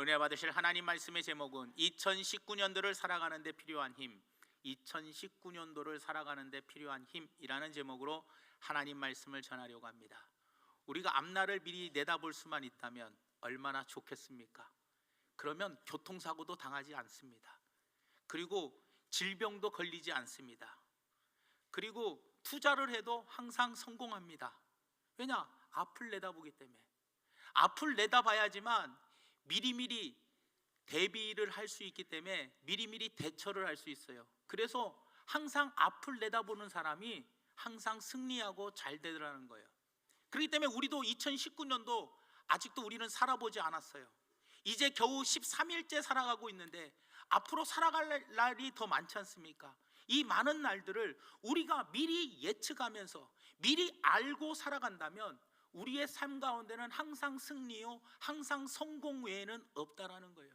은혜 받으실 하나님 말씀의 제목은 2019년도를 살아가는 데 필요한 힘, 2019년도를 살아가는 데 필요한 힘이라는 제목으로 하나님 말씀을 전하려고 합니다. 우리가 앞날을 미리 내다볼 수만 있다면 얼마나 좋겠습니까? 그러면 교통사고도 당하지 않습니다. 그리고 질병도 걸리지 않습니다. 그리고 투자를 해도 항상 성공합니다. 왜냐? 앞을 내다보기 때문에. 앞을 내다봐야지만 미리미리 대비를 할 수 있기 때문에 미리미리 대처를 할 수 있어요. 그래서 항상 앞을 내다보는 사람이 항상 승리하고 잘 되더라는 거예요. 그렇기 때문에 우리도 2019년도 아직도 우리는 살아보지 않았어요. 이제 겨우 13일째 살아가고 있는데 앞으로 살아갈 날이 더 많지 않습니까? 이 많은 날들을 우리가 미리 예측하면서 미리 알고 살아간다면 우리의 삶 가운데는 항상 승리요, 항상 성공 외에는 없다라는 거예요.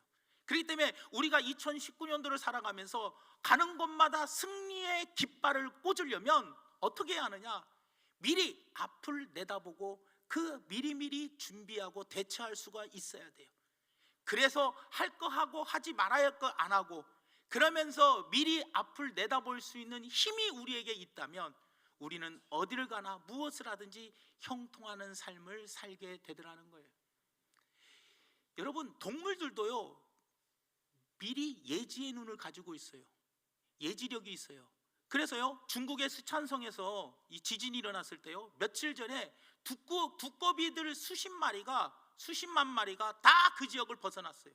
그렇기 때문에 우리가 2019년도를 살아가면서 가는 곳마다 승리의 깃발을 꽂으려면 어떻게 해야 하느냐? 미리 앞을 내다보고 그 미리미리 준비하고 대처할 수가 있어야 돼요. 그래서 할 거 하고 하지 말아야 할 거 안 하고 그러면서 미리 앞을 내다볼 수 있는 힘이 우리에게 있다면 우리는 어디를 가나 무엇을 하든지 형통하는 삶을 살게 되더라는 거예요. 여러분, 동물들도요 미리 예지의 눈을 가지고 있어요. 예지력이 있어요. 그래서요 중국의 스촨성에서 이 지진이 일어났을 때요 며칠 전에 두꺼비들 수십만 마리가 다 그 지역을 벗어났어요.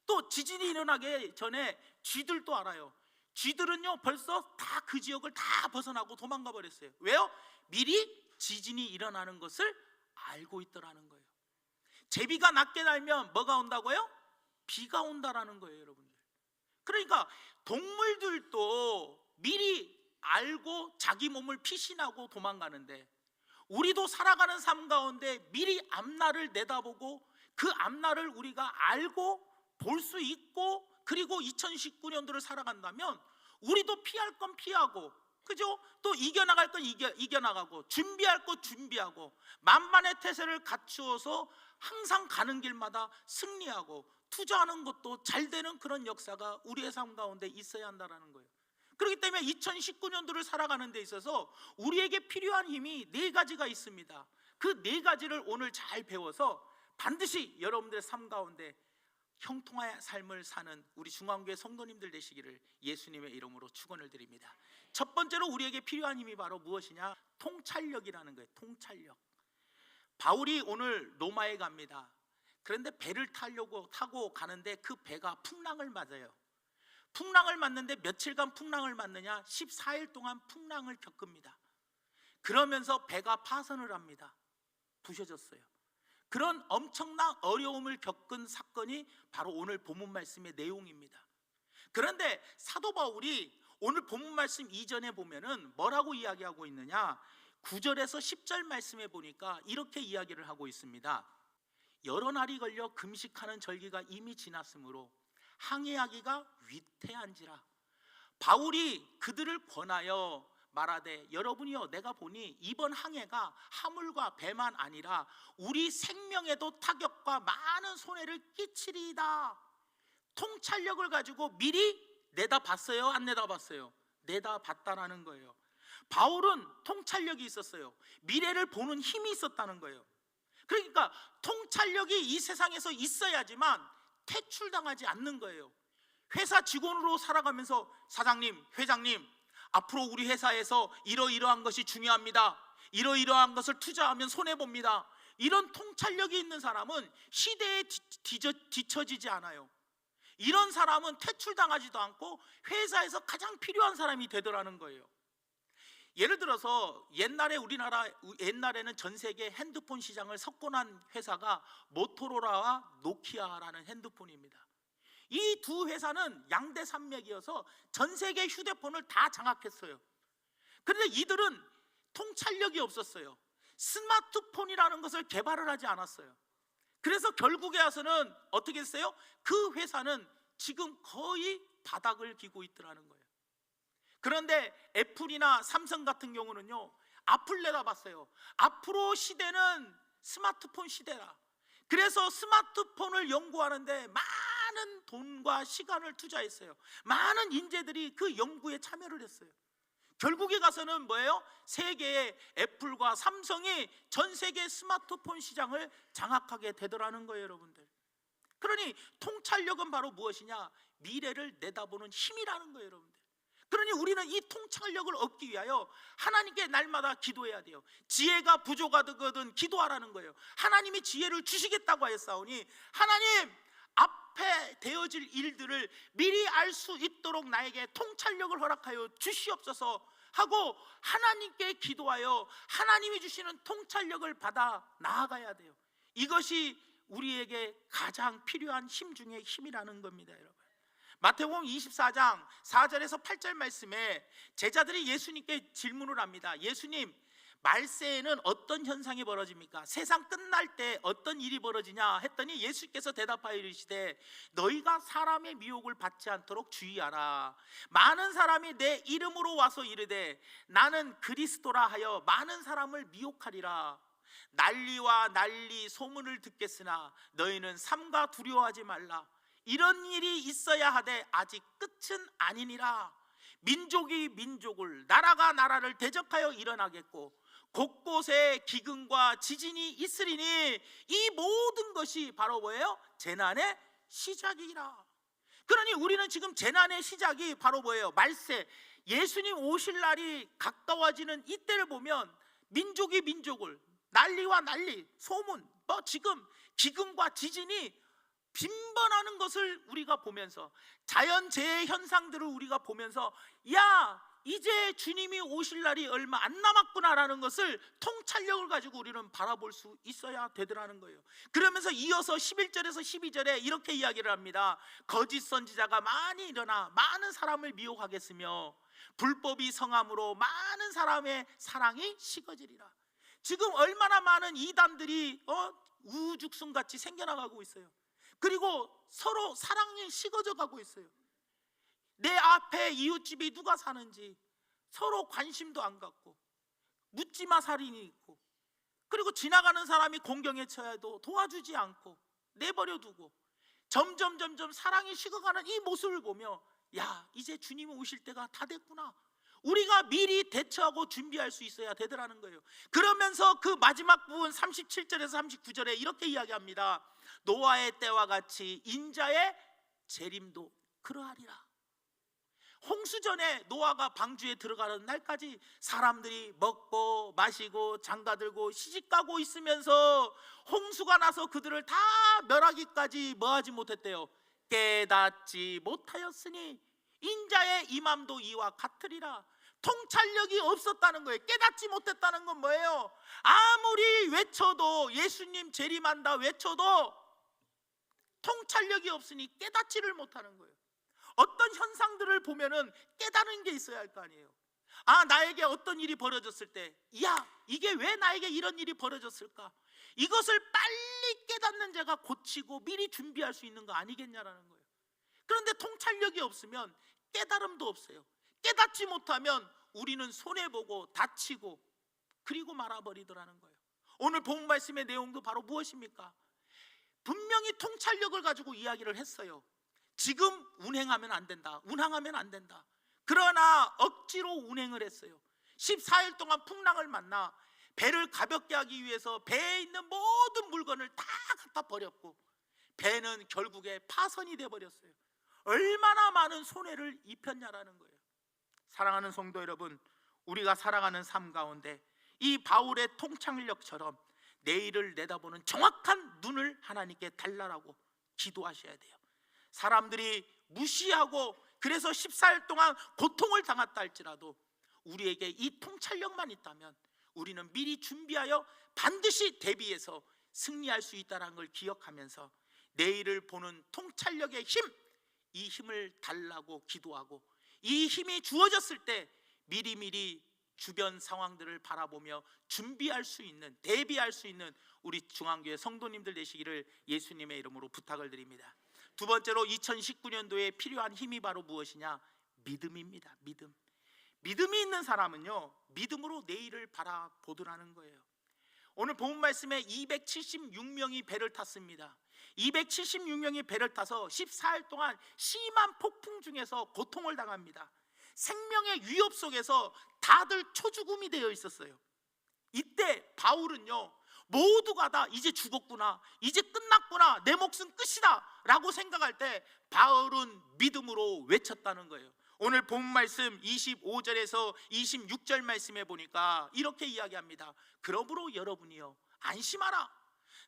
또 지진이 일어나기 전에 쥐들도 알아요. 쥐들은요 벌써 다 그 지역을 다 벗어나고 도망가 버렸어요. 왜요? 미리 지진이 일어나는 것을 알고 있더라는 거예요. 제비가 낮게 날면 뭐가 온다고요? 비가 온다라는 거예요, 여러분들. 그러니까 동물들도 미리 알고 자기 몸을 피신하고 도망가는데 우리도 살아가는 삶 가운데 미리 앞날을 내다보고 그 앞날을 우리가 알고 볼 수 있고 그리고 2019년도를 살아간다면 우리도 피할 건 피하고 그죠? 또 이겨나갈 건 이겨나가고 준비할 것 준비하고 만반의 태세를 갖추어서 항상 가는 길마다 승리하고 투자하는 것도 잘 되는 그런 역사가 우리의 삶 가운데 있어야 한다는 거예요. 그렇기 때문에 2019년도를 살아가는 데 있어서 우리에게 필요한 힘이 네 가지가 있습니다. 그 네 가지를 오늘 잘 배워서 반드시 여러분들의 삶 가운데 형통한 삶을 사는 우리 중앙교회 성도님들 되시기를 예수님의 이름으로 축원을 드립니다. 첫 번째로 우리에게 필요한 힘이 바로 무엇이냐? 통찰력이라는 거예요. 통찰력. 바울이 오늘 로마에 갑니다. 그런데 배를 타고 가는데 그 배가 풍랑을 맞아요. 풍랑을 맞는데 며칠간 풍랑을 맞느냐? 14일 동안 풍랑을 겪습니다. 그러면서 배가 파선을 합니다. 부셔졌어요. 그런 엄청난 어려움을 겪은 사건이 바로 오늘 본문 말씀의 내용입니다. 그런데 사도 바울이 오늘 본문 말씀 이전에 보면은 뭐라고 이야기하고 있느냐? 9절에서 10절 말씀에 보니까 이렇게 이야기를 하고 있습니다. 여러 날이 걸려 금식하는 절기가 이미 지났으므로 항해하기가 위태한지라. 바울이 그들을 권하여 말하되 여러분이요 내가 보니 이번 항해가 화물과 배만 아니라 우리 생명에도 타격과 많은 손해를 끼치리이다. 통찰력을 가지고 미리 내다봤어요? 안 내다봤어요? 내다봤다라는 거예요. 바울은 통찰력이 있었어요. 미래를 보는 힘이 있었다는 거예요. 그러니까 통찰력이 이 세상에서 있어야지만 퇴출당하지 않는 거예요. 회사 직원으로 살아가면서 사장님, 회장님, 앞으로 우리 회사에서 이러이러한 것이 중요합니다. 이러이러한 것을 투자하면 손해봅니다. 이런 통찰력이 있는 사람은 시대에 뒤처지지 않아요. 이런 사람은 퇴출당하지도 않고 회사에서 가장 필요한 사람이 되더라는 거예요. 예를 들어서 옛날에는 전 세계 핸드폰 시장을 석권한 회사가 모토로라와 노키아라는 핸드폰입니다. 이 두 회사는 양대 산맥이어서 전 세계 휴대폰을 다 장악했어요. 그런데 이들은 통찰력이 없었어요. 스마트폰이라는 것을 개발을 하지 않았어요. 그래서 결국에 와서는 어떻게 했어요? 그 회사는 지금 거의 바닥을 기고 있더라는 거예요. 그런데 애플이나 삼성 같은 경우는요 앞을 내다봤어요. 앞으로 시대는 스마트폰 시대다. 그래서 스마트폰을 연구하는데 많은 돈과 시간을 투자했어요. 많은 인재들이 그 연구에 참여를 했어요. 결국에 가서는 뭐예요? 세계의 애플과 삼성이 전 세계 스마트폰 시장을 장악하게 되더라는 거예요, 여러분들. 그러니 통찰력은 바로 무엇이냐? 미래를 내다보는 힘이라는 거예요, 여러분들. 그러니 우리는 이 통찰력을 얻기 위하여 하나님께 날마다 기도해야 돼요. 지혜가 부족하거든 기도하라는 거예요. 하나님이 지혜를 주시겠다고 하였사오니 하나님, 앞에 되어질 일들을 미리 알 수 있도록 나에게 통찰력을 허락하여 주시옵소서 하고 하나님께 기도하여 하나님이 주시는 통찰력을 받아 나아가야 돼요. 이것이 우리에게 가장 필요한 힘 중에 힘이라는 겁니다, 여러분. 마태복음 24장 4절에서 8절 말씀에 제자들이 예수님께 질문을 합니다. 예수님, 말세에는 어떤 현상이 벌어집니까? 세상 끝날 때 어떤 일이 벌어지냐 했더니 예수께서 대답하여 이르시되 너희가 사람의 미혹을 받지 않도록 주의하라. 많은 사람이 내 이름으로 와서 이르되 나는 그리스도라 하여 많은 사람을 미혹하리라. 난리와 난리 소문을 듣겠으나 너희는 삼가 두려워하지 말라. 이런 일이 있어야 하되 아직 끝은 아니니라. 민족이 민족을, 나라가 나라를 대적하여 일어나겠고 곳곳에 기근과 지진이 있으리니 이 모든 것이 바로 뭐예요? 재난의 시작이라. 그러니 우리는 지금 재난의 시작이 바로 뭐예요? 말세, 예수님 오실 날이 가까워지는 이때를 보면 민족이 민족을, 난리와 난리, 소문, 지금 기근과 지진이 빈번하는 것을 우리가 보면서, 자연재해 현상들을 우리가 보면서 야, 이제 주님이 오실 날이 얼마 안 남았구나라는 것을 통찰력을 가지고 우리는 바라볼 수 있어야 되더라는 거예요. 그러면서 이어서 11절에서 12절에 이렇게 이야기를 합니다. 거짓 선지자가 많이 일어나 많은 사람을 미혹하겠으며 불법이 성함으로 많은 사람의 사랑이 식어지리라. 지금 얼마나 많은 이단들이 우후죽순같이 생겨나가고 있어요. 그리고 서로 사랑이 식어져 가고 있어요. 내 앞에 이웃집이 누가 사는지 서로 관심도 안 갖고 묻지마 살인이 있고, 그리고 지나가는 사람이 공경에 처해도 도와주지 않고 내버려 두고 점점 사랑이 식어가는 이 모습을 보며 야, 이제 주님이 오실 때가 다 됐구나. 우리가 미리 대처하고 준비할 수 있어야 되더라는 거예요. 그러면서 그 마지막 부분 37절에서 39절에 이렇게 이야기합니다. 노아의 때와 같이 인자의 재림도 그러하리라. 홍수전에 노아가 방주에 들어가는 날까지 사람들이 먹고 마시고 장가들고 시집가고 있으면서 홍수가 나서 그들을 다 멸하기까지 뭐하지 못했대요? 깨닫지 못하였으니 인자의 임함도 이와 같으리라. 통찰력이 없었다는 거예요. 깨닫지 못했다는 건 뭐예요? 아무리 외쳐도 예수님 재림한다 외쳐도 통찰력이 없으니 깨닫지를 못하는 거예요. 어떤 현상들을 보면은 깨달은 게 있어야 할 거 아니에요. 나에게 어떤 일이 벌어졌을 때, 야, 이게 왜 나에게 이런 일이 벌어졌을까? 이것을 빨리 깨닫는 자가 고치고 미리 준비할 수 있는 거 아니겠냐라는 거예요. 그런데 통찰력이 없으면 깨달음도 없어요. 깨닫지 못하면 우리는 손해보고 다치고 그리고 말아버리더라는 거예요. 오늘 본문 말씀의 내용도 바로 무엇입니까? 분명히 통찰력을 가지고 이야기를 했어요. 지금 운행하면 안 된다, 운항하면 안 된다. 그러나 억지로 운행을 했어요. 14일 동안 풍랑을 만나 배를 가볍게 하기 위해서 배에 있는 모든 물건을 다 갖다 버렸고 배는 결국에 파선이 돼버렸어요. 얼마나 많은 손해를 입혔냐라는 거예요. 사랑하는 성도 여러분, 우리가 살아가는 삶 가운데 이 바울의 통찰력처럼 내일을 내다보는 정확한 눈을 하나님께 달라라고 기도하셔야 돼요. 사람들이 무시하고 그래서 14일 동안 고통을 당했다 할지라도 우리에게 이 통찰력만 있다면 우리는 미리 준비하여 반드시 대비해서 승리할 수 있다는 걸 기억하면서 내일을 보는 통찰력의 힘, 이 힘을 달라고 기도하고 이 힘이 주어졌을 때 미리미리 주변 상황들을 바라보며 준비할 수 있는, 대비할 수 있는 우리 중앙교회 성도님들 되시기를 예수님의 이름으로 부탁을 드립니다. 두 번째로 2019년도에 필요한 힘이 바로 무엇이냐? 믿음입니다. 믿음이 있는 사람은요, 믿음으로 내일을 바라보더라는 거예요. 오늘 본 말씀에 276명이 배를 탔습니다. 276명이 배를 타서 14일 동안 심한 폭풍 중에서 고통을 당합니다. 생명의 위협 속에서 다들 초죽음이 되어 있었어요. 이때 바울은요, 모두가 다 이제 죽었구나, 이제 끝났구나, 내 몫은 끝이다 라고 생각할 때 바울은 믿음으로 외쳤다는 거예요. 오늘 본 말씀 25절에서 26절 말씀에 보니까 이렇게 이야기합니다. 그러므로 여러분이요, 안심하라.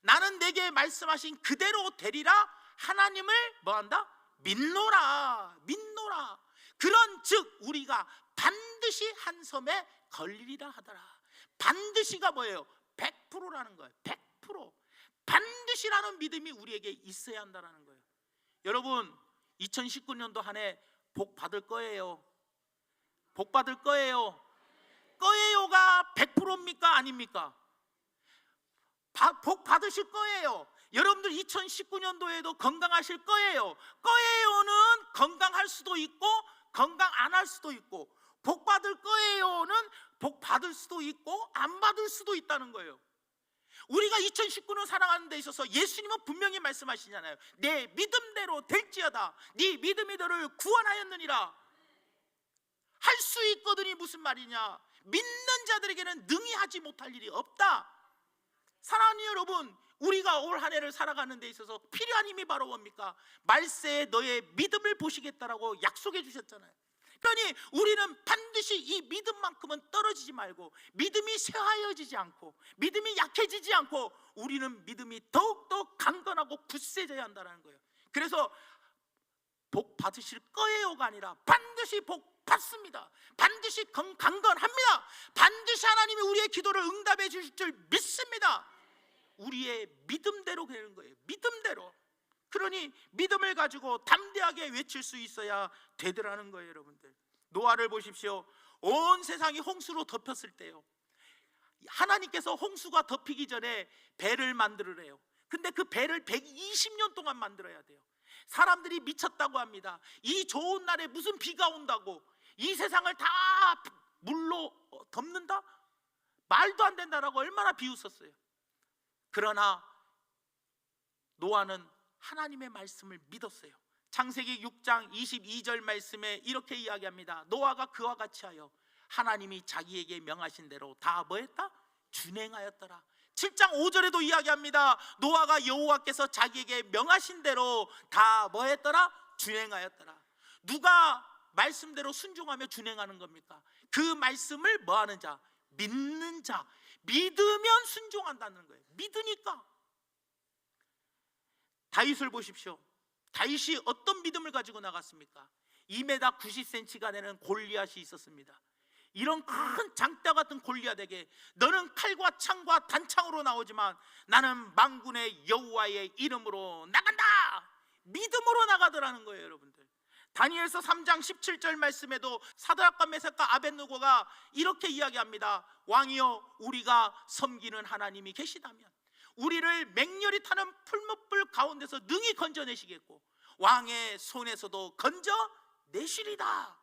나는 내게 말씀하신 그대로 되리라. 하나님을 뭐한다? 믿노라. 믿노라. 그런 즉 우리가 반드시 한 섬에 걸리리라 하더라. 반드시가 뭐예요? 100%라는 거예요. 100%. 반드시라는 믿음이 우리에게 있어야 한다는 거예요. 여러분, 2019년도 한 해 복 받을 거예요. 복 받을 거예요. 거예요가 100%입니까? 아닙니까? 복 받으실 거예요. 여러분들 2019년도에도 건강하실 거예요. 거예요는 건강할 수도 있고 건강 안 할 수도 있고, 복 받을 거예요는 복 받을 수도 있고 안 받을 수도 있다는 거예요. 우리가 2019년 살아가는 데 있어서 예수님은 분명히 말씀하시잖아요. 내 믿음대로 될지어다. 네 믿음이 너를 구원하였느니라. 할 수 있거든이 무슨 말이냐? 믿는 자들에게는 능히 하지 못할 일이 없다. 사랑하는 여러분, 우리가 올 한 해를 살아가는 데 있어서 필요한 힘이 바로 뭡니까? 말세에 너의 믿음을 보시겠다라고 약속해 주셨잖아요. 그러니 우리는 반드시 이 믿음만큼은 떨어지지 말고, 믿음이 쇠하여지지 않고, 믿음이 약해지지 않고, 우리는 믿음이 더욱더 강건하고 굳세져야 한다는 거예요. 그래서 복 받으실 거예요가 아니라 반드시 복 받습니다. 반드시 강건합니다. 반드시 하나님이 우리의 기도를 응답해 주실 줄 믿습니다. 우리의 믿음대로 되는 거예요. 믿음대로. 그러니 믿음을 가지고 담대하게 외칠 수 있어야 되더라는 거예요. 여러분들, 노아를 보십시오. 온 세상이 홍수로 덮였을 때요, 하나님께서 홍수가 덮이기 전에 배를 만들으래요. 근데 그 배를 120년 동안 만들어야 돼요. 사람들이 미쳤다고 합니다. 이 좋은 날에 무슨 비가 온다고 이 세상을 다 물로 덮는다? 말도 안 된다라고 얼마나 비웃었어요. 그러나 노아는 하나님의 말씀을 믿었어요. 창세기 6장 22절 말씀에 이렇게 이야기합니다. 노아가 그와 같이 하여 하나님이 자기에게 명하신 대로 다 뭐했다? 준행하였더라. 7장 5절에도 이야기합니다. 노아가 여호와께서 자기에게 명하신 대로 다 뭐했더라? 준행하였더라. 누가 말씀대로 순종하며 준행하는 겁니까? 그 말씀을 뭐하는 자? 믿는 자. 믿으면 순종한다는 거예요. 믿으니까. 다윗을 보십시오. 다윗이 어떤 믿음을 가지고 나갔습니까? 2m 90cm가 되는 골리앗이 있었습니다. 이런 큰 장대 같은 골리앗에게 너는 칼과 창과 단창으로 나오지만 나는 만군의 여호와의 이름으로 나간다. 믿음으로 나가더라는 거예요. 여러분들, 다니엘서 3장 17절 말씀에도 사드락과 메삭과 아벳느고가 이렇게 이야기합니다. 왕이여, 우리가 섬기는 하나님이 계시다면 우리를 맹렬히 타는 풀무불 가운데서 능히 건져내시겠고 왕의 손에서도 건져내시리다.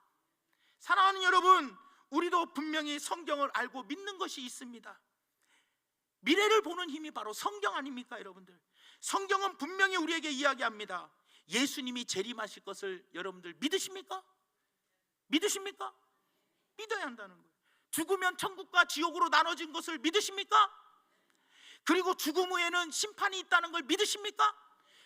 사랑하는 여러분, 우리도 분명히 성경을 알고 믿는 것이 있습니다. 미래를 보는 힘이 바로 성경 아닙니까? 여러분들, 성경은 분명히 우리에게 이야기합니다. 예수님이 재림하실 것을 여러분들 믿으십니까? 믿으십니까? 믿어야 한다는 거예요. 죽으면 천국과 지옥으로 나눠진 것을 믿으십니까? 그리고 죽음 후에는 심판이 있다는 걸 믿으십니까?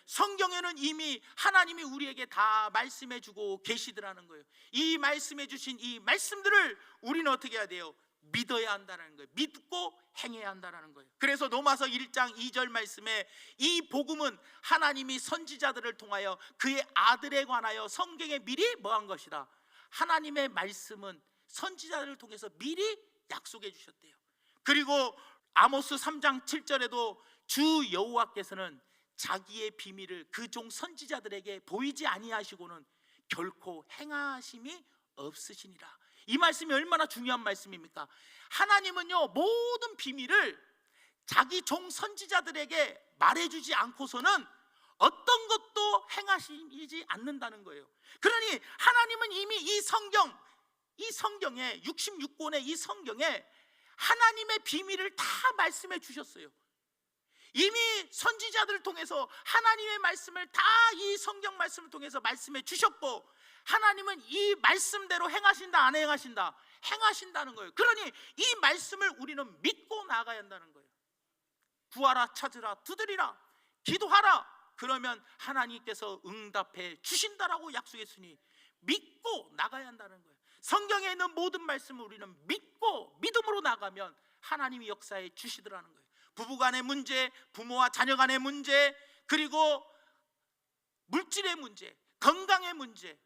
성경에는 이미 하나님이 우리에게 다 말씀해 주고 계시더라는 거예요. 이 말씀해 주신 이 말씀들을 우리는 어떻게 해야 돼요? 믿어야 한다는 거예요. 믿고 행해야 한다는 거예요. 그래서 로마서 1장 2절 말씀에 이 복음은 하나님이 선지자들을 통하여 그의 아들에 관하여 성경에 미리 뭐한 것이다. 하나님의 말씀은 선지자들을 통해서 미리 약속해 주셨대요. 그리고 아모스 3장 7절에도 주 여호와께서는 자기의 비밀을 그 종 선지자들에게 보이지 아니하시고는 결코 행하심이 없으시니라. 이 말씀이 얼마나 중요한 말씀입니까? 하나님은요, 모든 비밀을 자기 종 선지자들에게 말해주지 않고서는 어떤 것도 행하시지 않는다는 거예요. 그러니 하나님은 이미 이 성경에 66권의 이 성경에 하나님의 비밀을 다 말씀해 주셨어요. 이미 선지자들을 통해서 하나님의 말씀을 다 이 성경 말씀을 통해서 말씀해 주셨고, 하나님은 이 말씀대로 행하신다 안 행하신다? 행하신다는 거예요. 그러니 이 말씀을 우리는 믿고 나가야 한다는 거예요. 구하라, 찾으라, 두드리라, 기도하라, 그러면 하나님께서 응답해 주신다라고 약속했으니 믿고 나가야 한다는 거예요. 성경에 있는 모든 말씀을 우리는 믿고 믿음으로 나가면 하나님이 역사해 주시더라는 거예요. 부부간의 문제, 부모와 자녀 간의 문제, 그리고 물질의 문제, 건강의 문제,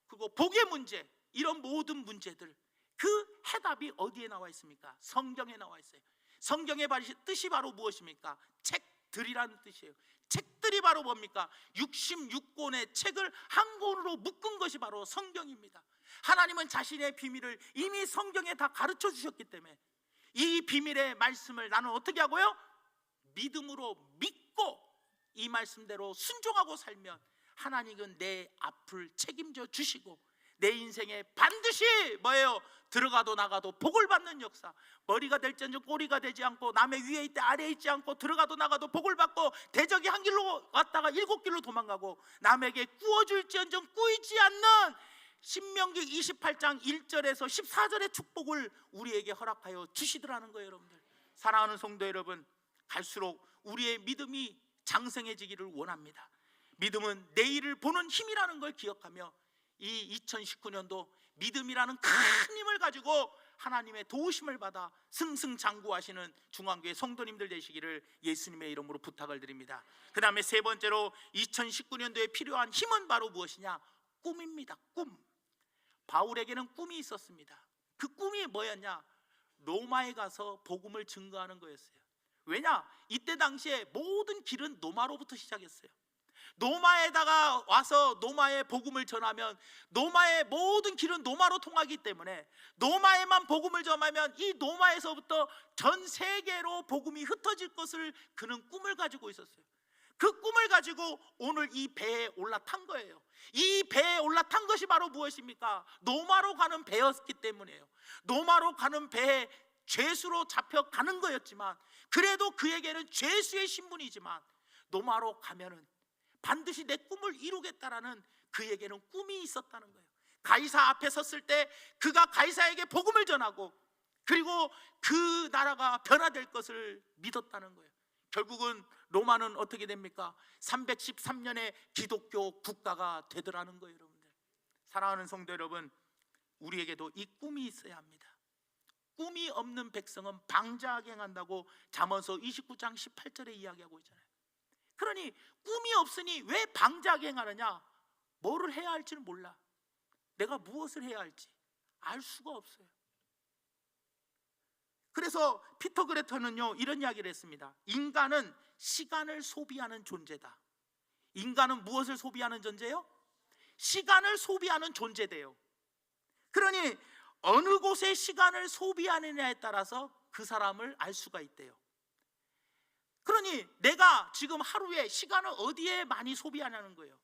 그리고 복의 문제, 이런 모든 문제들, 그 해답이 어디에 나와 있습니까? 성경에 나와 있어요. 성경의 뜻이 바로 무엇입니까? 책들이라는 뜻이에요. 책들이 바로 뭡니까? 66권의 책을 한 권으로 묶은 것이 바로 성경입니다. 하나님은 자신의 비밀을 이미 성경에 다 가르쳐 주셨기 때문에 이 비밀의 말씀을 나는 어떻게 하고요? 믿음으로 믿고 이 말씀대로 순종하고 살면 하나님은 내 앞을 책임져 주시고 내 인생에 반드시 뭐예요? 들어가도 나가도 복을 받는 역사, 머리가 될지언정 꼬리가 되지 않고 남의 위에 있다 아래에 있지 않고 들어가도 나가도 복을 받고 대적이 한 길로 왔다가 7길로 도망가고 남에게 꾸어줄지언정 꾸이지 않는 신명기 28장 1절에서 14절의 축복을 우리에게 허락하여 주시더라는 거예요. 여러분들, 사랑하는 성도 여러분, 갈수록 우리의 믿음이 장성해지기를 원합니다. 믿음은 내일을 보는 힘이라는 걸 기억하며 이 2019년도 믿음이라는 큰 힘을 가지고 하나님의 도우심을 받아 승승장구하시는 중앙교회 성도님들 되시기를 예수님의 이름으로 부탁을 드립니다. 그 다음에 세 번째로 2019년도에 필요한 힘은 바로 무엇이냐? 꿈입니다. 꿈. 바울에게는 꿈이 있었습니다. 그 꿈이 뭐였냐? 로마에 가서 복음을 증거하는 거였어요. 왜냐? 이때 당시에 모든 길은 로마로부터 시작했어요. 로마에다가 와서 로마의 복음을 전하면 로마의 모든 길은 로마로 통하기 때문에 로마에만 복음을 전하면 이 로마에서부터 전 세계로 복음이 흩어질 것을 그는 꿈을 가지고 있었어요. 그 꿈을 가지고 오늘 이 배에 올라탄 거예요. 이 배에 올라탄 것이 바로 무엇입니까? 로마로 가는 배였기 때문이에요. 로마로 가는 배에 죄수로 잡혀가는 거였지만, 그래도 그에게는 죄수의 신분이지만 로마로 가면은 반드시 내 꿈을 이루겠다라는 그에게는 꿈이 있었다는 거예요. 가이사 앞에 섰을 때 그가 가이사에게 복음을 전하고 그리고 그 나라가 변화될 것을 믿었다는 거예요. 결국은 로마는 어떻게 됩니까? 313년의 기독교 국가가 되더라는 거예요. 여러분들, 사랑하는 성도 여러분, 우리에게도 이 꿈이 있어야 합니다. 꿈이 없는 백성은 방자하게 행한다고 잠언서 29장 18절에 이야기하고 있잖아요. 그러니 꿈이 없으니 왜 방자하게 행하느냐? 뭐를 해야 할지는 몰라. 내가 무엇을 해야 할지 알 수가 없어요. 그래서 피터 그레터는요 이런 이야기를 했습니다. 인간은 시간을 소비하는 존재다. 인간은 무엇을 소비하는 존재요? 시간을 소비하는 존재대요. 그러니 어느 곳에 시간을 소비하느냐에 따라서 그 사람을 알 수가 있대요. 그러니 내가 지금 하루에 시간을 어디에 많이 소비하냐는 거예요.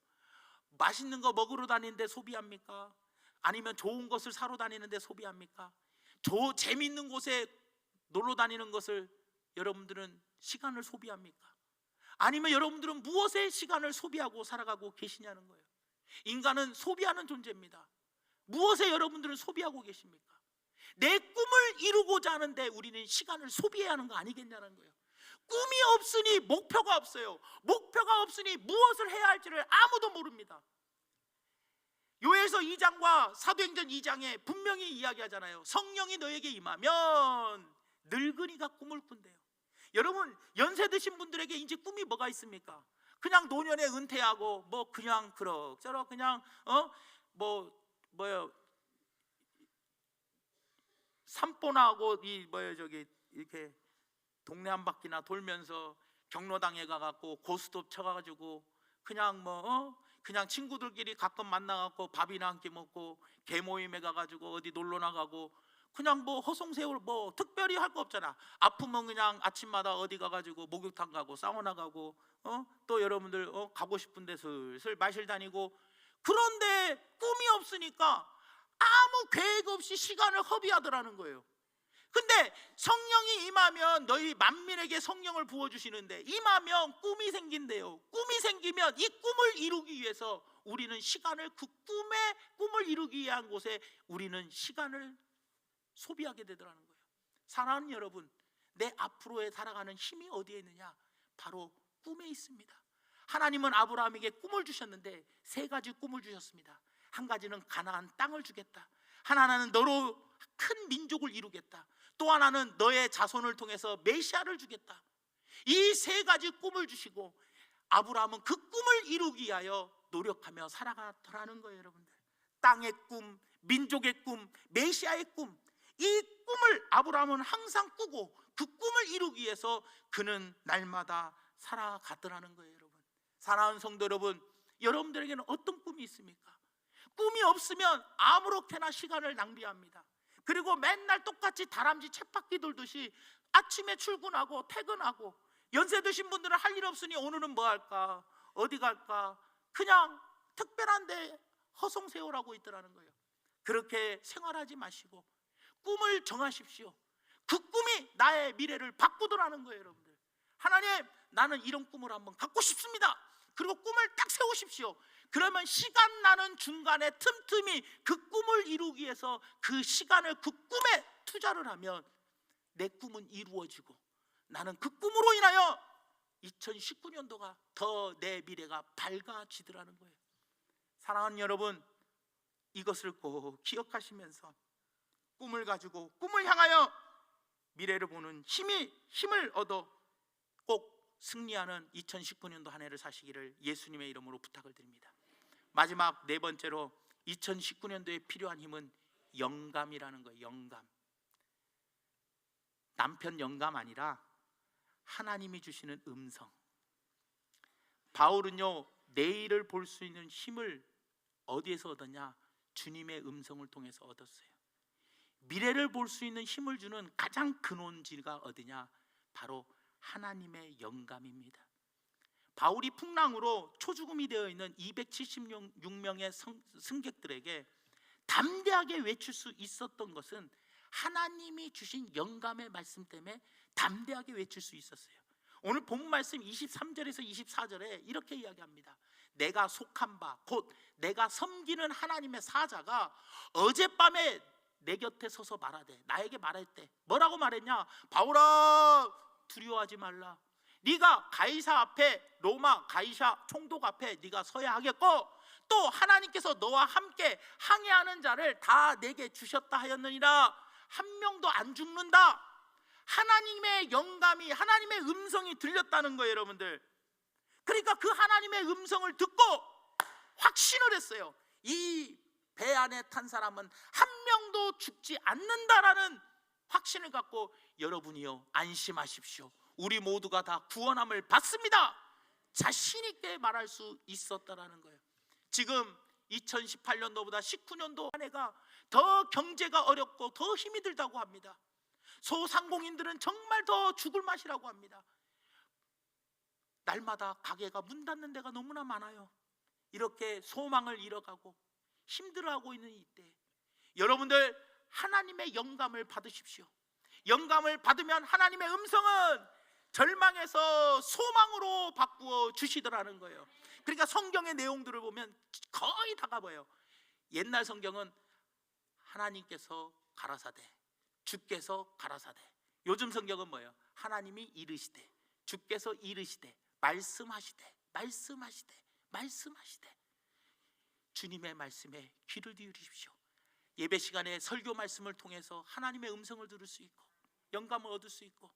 맛있는 거 먹으러 다니는데 소비합니까? 아니면 좋은 것을 사러 다니는데 소비합니까? 재밌는 곳에 놀러 다니는 것을 여러분들은 시간을 소비합니까? 아니면 여러분들은 무엇에 시간을 소비하고 살아가고 계시냐는 거예요. 인간은 소비하는 존재입니다. 무엇에 여러분들은 소비하고 계십니까? 내 꿈을 이루고자 하는데 우리는 시간을 소비해야 하는 거 아니겠냐는 거예요. 꿈이 없으니 목표가 없어요. 목표가 없으니 무엇을 해야 할지를 아무도 모릅니다. 요엘서 2장과 사도행전 2장에 분명히 이야기하잖아요. 성령이 너에게 임하면 늙은이가 꿈을 꾼대요. 여러분, 연세 드신 분들에게 이제 꿈이 뭐가 있습니까? 그냥 노년에 은퇴하고 뭐 그냥 그럭저럭 그냥 산보나하고 이렇게 동네 한 바퀴나 돌면서 경로당에 가갖고 고스톱 쳐가지고 그냥 그냥 친구들끼리 가끔 만나갖고 밥이나 한 끼 먹고 개 모임에 가가지고 어디 놀러 나가고 그냥 허송세월 특별히 할 거 없잖아. 아프면 그냥 아침마다 어디 가가지고 목욕탕 가고 사우나 가고 또 여러분들 가고 싶은 데 슬슬 마실 다니고. 그런데 꿈이 없으니까 아무 계획 없이 시간을 허비하더라는 거예요. 근데 성령이 임하면 너희 만민에게 성령을 부어주시는데, 임하면 꿈이 생긴대요. 꿈이 생기면 이 꿈을 이루기 위해서 우리는 시간을, 그 꿈을 이루기 위한 곳에 우리는 시간을 소비하게 되더라는 거예요. 사랑하는 여러분, 내 앞으로에 살아가는 힘이 어디에 있느냐? 바로 꿈에 있습니다. 하나님은 아브라함에게 꿈을 주셨는데 세 가지 꿈을 주셨습니다. 한 가지는 가나안 땅을 주겠다. 하나는 너로 큰 민족을 이루겠다. 또 하나는 너의 자손을 통해서 메시아를 주겠다. 이 세 가지 꿈을 주시고 아브라함은 그 꿈을 이루기 위하여 노력하며 살아가더라는 거예요. 여러분들, 땅의 꿈, 민족의 꿈, 메시아의 꿈, 이 꿈을 아브라함은 항상 꾸고 그 꿈을 이루기 위해서 그는 날마다 살아가더라는 거예요. 여러분, 사랑하는 성도 여러분, 여러분들에게는 어떤 꿈이 있습니까? 꿈이 없으면 아무렇게나 시간을 낭비합니다. 그리고 맨날 똑같이 다람쥐 쳇바퀴 돌듯이 아침에 출근하고 퇴근하고, 연세 드신 분들은 할 일 없으니 오늘은 뭐 할까, 어디 갈까, 그냥 특별한데 허송세월하고 있더라는 거예요. 그렇게 생활하지 마시고 꿈을 정하십시오. 그 꿈이 나의 미래를 바꾸더라는 거예요. 여러분들, 하나님, 나는 이런 꿈을 한번 갖고 싶습니다. 그리고 꿈을 딱 세우십시오. 그러면 시간 나는 중간에 틈틈이 그 꿈을 이루기 위해서 그 시간을 그 꿈에 투자를 하면 내 꿈은 이루어지고 나는 그 꿈으로 인하여 2019년도가 더 내 미래가 밝아지더라는 거예요. 사랑하는 여러분, 이것을 꼭 기억하시면서 꿈을 가지고 꿈을 향하여 미래를 보는 힘을 얻어 꼭 승리하는 2019년도 한 해를 사시기를 예수님의 이름으로 부탁을 드립니다. 마지막 네 번째로 2019년도에 필요한 힘은 영감이라는 거예요. 영감. 남편 영감 아니라 하나님이 주시는 음성. 바울은요, 내일을 볼 수 있는 힘을 어디에서 얻었냐? 주님의 음성을 통해서 얻었어요. 미래를 볼 수 있는 힘을 주는 가장 근원지가 어디냐? 바로 하나님의 영감입니다. 바울이 풍랑으로 초죽음이 되어 있는 276명의 승객들에게 담대하게 외칠 수 있었던 것은 하나님이 주신 영감의 말씀 때문에 담대하게 외칠 수 있었어요. 오늘 본문 말씀 23절에서 24절에 이렇게 이야기합니다. 내가 속한 바 곧 내가 섬기는 하나님의 사자가 어젯밤에 내 곁에 서서 말하되, 나에게 말했대. 뭐라고 말했냐? 바울아, 두려워하지 말라. 네가 가이사 앞에, 로마 가이사 총독 앞에 네가 서야 하겠고, 또 하나님께서 너와 함께 항해하는 자를 다 내게 주셨다 하였느니라. 한 명도 안 죽는다. 하나님의 영감이, 하나님의 음성이 들렸다는 거예요. 여러분들, 그러니까 그 하나님의 음성을 듣고 확신을 했어요. 이 배 안에 탄 사람은 한 명도 죽지 않는다라는 확신을 갖고, 여러분이요, 안심하십시오. 우리 모두가 다 구원함을 받습니다. 자신 있게 말할 수 있었다라는 거예요. 지금 2018년도보다 19년도 한 해가 더 경제가 어렵고 더 힘이 들다고 합니다. 소상공인들은 정말 더 죽을 맛이라고 합니다. 날마다 가게가 문 닫는 데가 너무나 많아요. 이렇게 소망을 잃어가고 힘들어하고 있는 이때, 여러분들 하나님의 영감을 받으십시오. 영감을 받으면 하나님의 음성은 절망에서 소망으로 바꾸어 주시더라는 거예요. 그러니까 성경의 내용들을 보면 거의 다 가봐요. 옛날 성경은 하나님께서 가라사대, 주께서 가라사대. 요즘 성경은 뭐예요? 하나님이 이르시되, 주께서 이르시되, 말씀하시되, 말씀하시되, 말씀하시되. 주님의 말씀에 귀를 기울이십시오. 예배 시간에 설교 말씀을 통해서 하나님의 음성을 들을 수 있고 영감을 얻을 수 있고,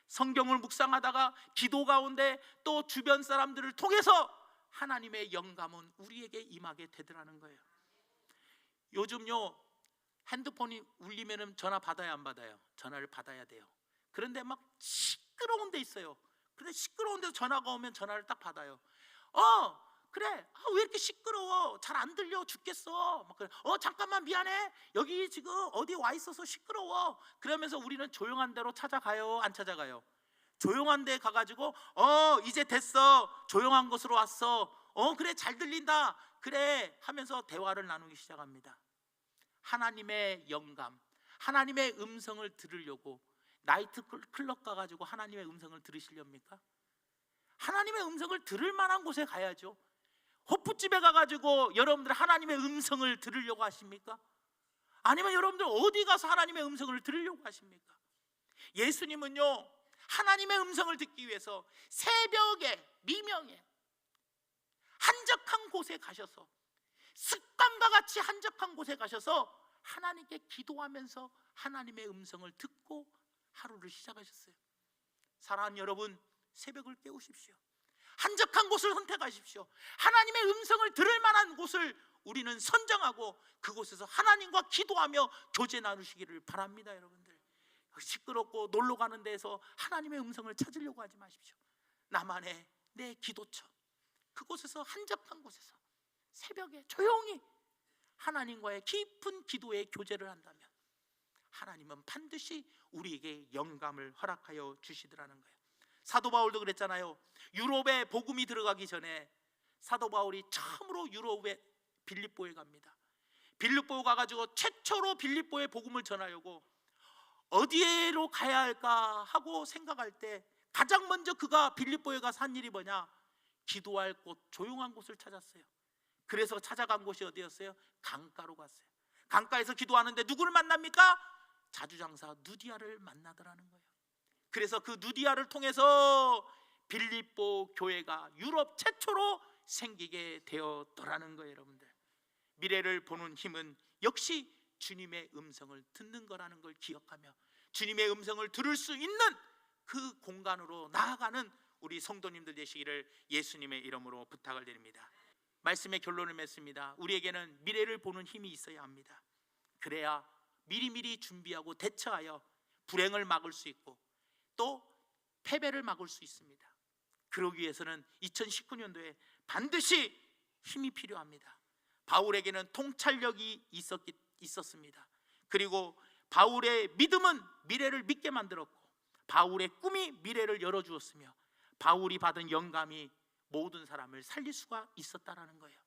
성경을 묵상하다가 기도 가운데 또 주변 사람들을 통해서 하나님의 영감은 우리에게 임하게 되더라는 거예요. 요즘요, 핸드폰이 울리면 전화 받아야 안 받아요? 전화를 받아야 돼요. 그런데 막 시끄러운 데 있어요. 그런데 시끄러운 데서 전화가 오면 전화를 딱 받아요. 그래, 왜 이렇게 시끄러워? 잘 안 들려 죽겠어. 막 그래. 잠깐만 미안해. 여기 지금 어디 와 있어서 시끄러워. 그러면서 우리는 조용한 데로 찾아가요, 안 찾아가요? 조용한 데 가가지고 이제 됐어. 조용한 곳으로 왔어. 그래, 잘 들린다. 그래 하면서 대화를 나누기 시작합니다. 하나님의 영감, 하나님의 음성을 들으려고 나이트 클럽 가가지고 하나님의 음성을 들으시렵니까? 하나님의 음성을 들을 만한 곳에 가야죠. 호프집에 가가지고 여러분들 하나님의 음성을 들으려고 하십니까? 아니면 여러분들 어디 가서 하나님의 음성을 들으려고 하십니까? 예수님은요, 하나님의 음성을 듣기 위해서 새벽에, 미명에 한적한 곳에 가셔서, 습관과 같이 한적한 곳에 가셔서 하나님께 기도하면서 하나님의 음성을 듣고 하루를 시작하셨어요. 사랑하는 여러분, 새벽을 깨우십시오. 한적한 곳을 선택하십시오. 하나님의 음성을 들을 만한 곳을 우리는 선정하고 그곳에서 하나님과 기도하며 교제 나누시기를 바랍니다. 여러분들, 시끄럽고 놀러 가는 데에서 하나님의 음성을 찾으려고 하지 마십시오. 나만의 내 기도처, 그곳에서 한적한 곳에서 새벽에 조용히 하나님과의 깊은 기도의 교제를 한다면 하나님은 반드시 우리에게 영감을 허락하여 주시더라는 거예요. 사도 바울도 그랬잖아요. 유럽에 복음이 들어가기 전에 사도 바울이 처음으로 유럽에 빌립보에 갑니다. 빌립보 가가지고 최초로 빌립보에 복음을 전하려고 어디로 가야 할까 하고 생각할 때 가장 먼저 그가 빌립보에 가서 한 일이 뭐냐? 기도할 곳, 조용한 곳을 찾았어요. 그래서 찾아간 곳이 어디였어요? 강가로 갔어요. 강가에서 기도하는데 누구를 만납니까? 자주장사 누디아를 만나더라는 거예요. 그래서 그 누디아를 통해서 빌립보 교회가 유럽 최초로 생기게 되었더라는 거예요. 여러분들, 미래를 보는 힘은 역시 주님의 음성을 듣는 거라는 걸 기억하며 주님의 음성을 들을 수 있는 그 공간으로 나아가는 우리 성도님들 되시기를 예수님의 이름으로 부탁을 드립니다. 말씀의 결론을 맺습니다. 우리에게는 미래를 보는 힘이 있어야 합니다. 그래야 미리미리 준비하고 대처하여 불행을 막을 수 있고 또 패배를 막을 수 있습니다. 그러기 위해서는 2019년도에 반드시 힘이 필요합니다. 바울에게는 통찰력이 있었습니다. 그리고 바울의 믿음은 미래를 믿게 만들었고 바울의 꿈이 미래를 열어주었으며 바울이 받은 영감이 모든 사람을 살릴 수가 있었다라는 거예요.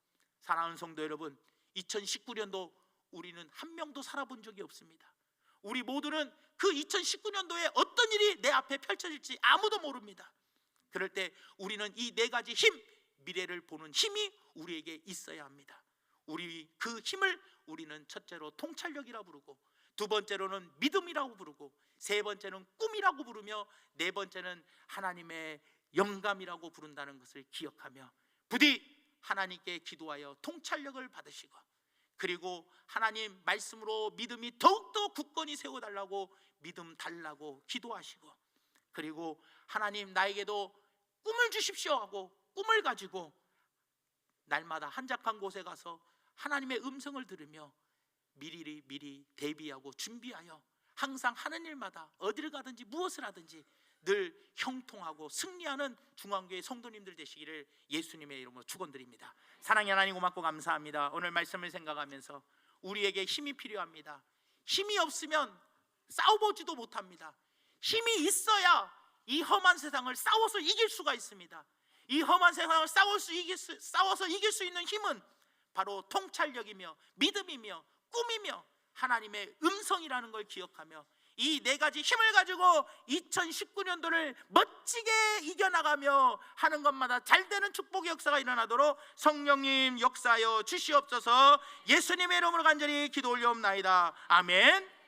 사랑하는 성도 여러분, 2019년도 우리는 한 명도 살아본 적이 없습니다. 우리 모두는 그 2019년도에 어떤 일이 내 앞에 펼쳐질지 아무도 모릅니다. 그럴 때 우리는 이 네 가지 힘, 미래를 보는 힘이 우리에게 있어야 합니다. 그 힘을 우리는 첫째로 통찰력이라고 부르고, 두 번째로는 믿음이라고 부르고, 세 번째는 꿈이라고 부르며, 네 번째는 하나님의 영감이라고 부른다는 것을 기억하며 부디 하나님께 기도하여 통찰력을 받으시고, 그리고 하나님 말씀으로 믿음이 더욱더 굳건히 세워달라고 믿음 달라고 기도하시고, 그리고 하나님 나에게도 꿈을 주십시오 하고 꿈을 가지고 날마다 한적한 곳에 가서 하나님의 음성을 들으며 미리 대비하고 준비하여 항상 하는 일마다 어디를 가든지 무엇을 하든지 늘 형통하고 승리하는 중앙교회 성도님들 되시기를 예수님의 이름으로 축원드립니다. 사랑의 하나님, 고맙고 감사합니다. 오늘 말씀을 생각하면서 우리에게 힘이 필요합니다. 힘이 없으면 싸워보지도 못합니다. 힘이 있어야 이 험한 세상을 싸워서 이길 수가 있습니다. 이 험한 세상을 싸워서 이길 수 있는 힘은 바로 통찰력이며 믿음이며 꿈이며 하나님의 음성이라는 걸 기억하며 이 네 가지 힘을 가지고 2019년도를 멋지게 이겨나가며 하는 것마다 잘되는 축복의 역사가 일어나도록 성령님 역사하여 주시옵소서. 예수님의 이름으로 간절히 기도 올려옵나이다. 아멘.